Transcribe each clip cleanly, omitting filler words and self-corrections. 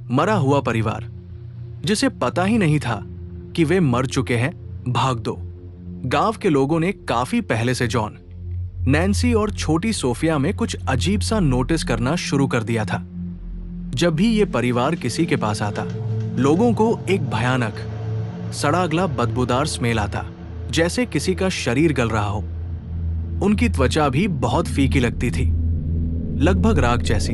मरा हुआ परिवार, जिसे पता ही नहीं था कि वे मर चुके हैं, भाग दो। गांव के लोगों ने काफी पहले से जॉन, नैन्सी और छोटी सोफिया में कुछ अजीब सा नोटिस करना शुरू कर दिया था। जब भी ये परिवार किसी के पास आता, लोगों को एक भयानक सड़ा गला बदबूदार स्मेल आता, जैसे किसी का शरीर गल रहा हो। उनकी त्वचा भी बहुत फीकी लगती थी, लगभग राख जैसी।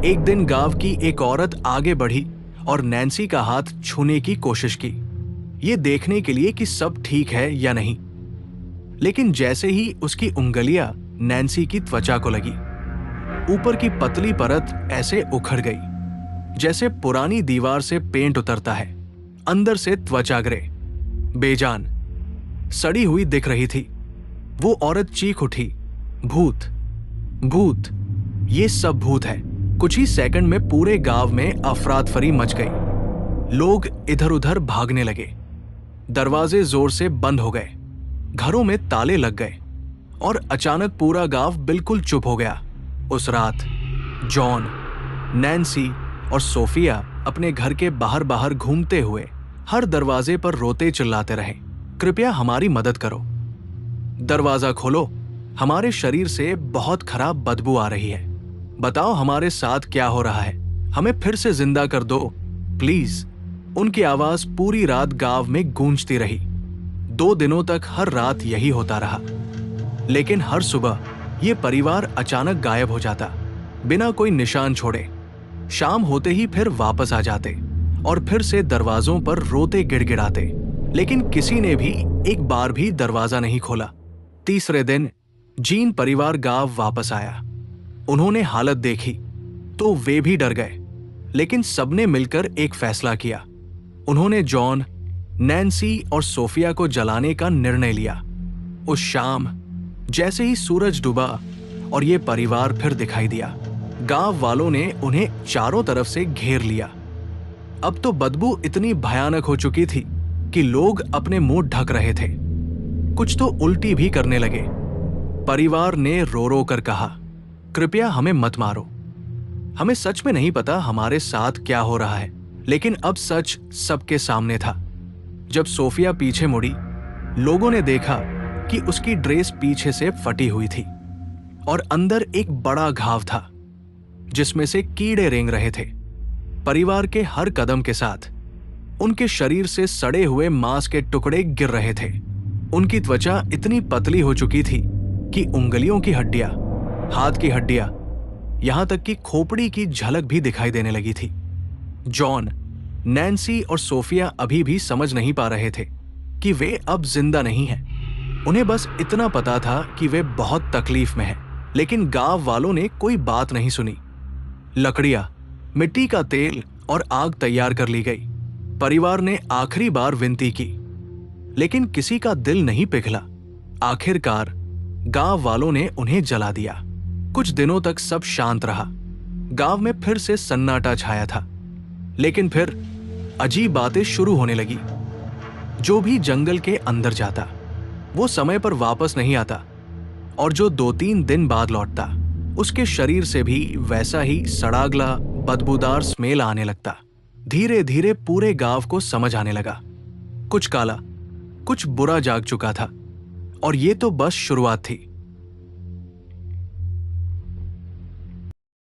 एक दिन गांव की एक औरत आगे बढ़ी और नैन्सी का हाथ छूने की कोशिश की, ये देखने के लिए कि सब ठीक है या नहीं। लेकिन जैसे ही उसकी उंगलियां नैन्सी की त्वचा को लगी, ऊपर की पतली परत ऐसे उखड़ गई जैसे पुरानी दीवार से पेंट उतरता है। अंदर से त्वचा ग्रे, बेजान, सड़ी हुई दिख रही थी। वो औरत चीख उठी, भूत, भूत, ये सब भूत है। कुछ ही सेकंड में पूरे गांव में अफरातफरी मच गई। लोग इधर उधर भागने लगे, दरवाजे जोर से बंद हो गए, घरों में ताले लग गए और अचानक पूरा गांव बिल्कुल चुप हो गया। उस रात जॉन, नैन्सी और सोफिया अपने घर के बाहर बाहर घूमते हुए हर दरवाजे पर रोते चिल्लाते रहे, कृपया हमारी मदद करो, दरवाजा खोलो, हमारे शरीर से बहुत खराब बदबू आ रही है, बताओ हमारे साथ क्या हो रहा है, हमें फिर से जिंदा कर दो, प्लीज। उनकी आवाज पूरी रात गांव में गूंजती रही। 2 दिनों तक हर रात यही होता रहा। लेकिन हर सुबह ये परिवार अचानक गायब हो जाता, बिना कोई निशान छोड़े। शाम होते ही फिर वापस आ जाते और फिर से दरवाजों पर रोते गिड़गिड़ाते, लेकिन किसी ने भी एक बार भी दरवाजा नहीं खोला। तीसरे दिन जीन परिवार गांव वापस आया। उन्होंने हालत देखी तो वे भी डर गए, लेकिन सबने मिलकर एक फैसला किया। उन्होंने जॉन, नैन्सी और सोफिया को जलाने का निर्णय लिया। उस शाम जैसे ही सूरज डूबा और ये परिवार फिर दिखाई दिया, गांव वालों ने उन्हें चारों तरफ से घेर लिया। अब तो बदबू इतनी भयानक हो चुकी थी कि लोग अपने मुंह ढक रहे थे, कुछ तो उल्टी भी करने लगे। परिवार ने रो रो कर कहा, कृपया हमें मत मारो, हमें सच में नहीं पता हमारे साथ क्या हो रहा है। लेकिन अब सच सबके सामने था। जब सोफिया पीछे मुड़ी, लोगों ने देखा कि उसकी ड्रेस पीछे से फटी हुई थी और अंदर एक बड़ा घाव था जिसमें से कीड़े रेंग रहे थे। परिवार के हर कदम के साथ उनके शरीर से सड़े हुए मांस के टुकड़े गिर रहे थे। उनकी त्वचा इतनी पतली हो चुकी थी कि उंगलियों की हड्डियां, हाथ की हड्डियां, यहां तक कि खोपड़ी की झलक भी दिखाई देने लगी थी। जॉन, नैन्सी और सोफिया अभी भी समझ नहीं पा रहे थे कि वे अब जिंदा नहीं हैं। उन्हें बस इतना पता था कि वे बहुत तकलीफ में हैं, लेकिन गांव वालों ने कोई बात नहीं सुनी। लकड़ियां, मिट्टी का तेल और आग तैयार कर ली गई। परिवार ने आखिरी बार विनती की, लेकिन किसी का दिल नहीं पिघला। आखिरकार गांव वालों ने उन्हें जला दिया। कुछ दिनों तक सब शांत रहा। गांव में फिर से सन्नाटा छाया था, लेकिन फिर अजीब बातें शुरू होने लगी। जो भी जंगल के अंदर जाता, वो समय पर वापस नहीं आता, और जो 2-3 दिन बाद लौटता, उसके शरीर से भी वैसा ही सड़ागला बदबूदार स्मेल आने लगता। धीरे धीरे पूरे गांव को समझ आने लगा, कुछ काला, कुछ बुरा जाग चुका था, और ये तो बस शुरुआत थी।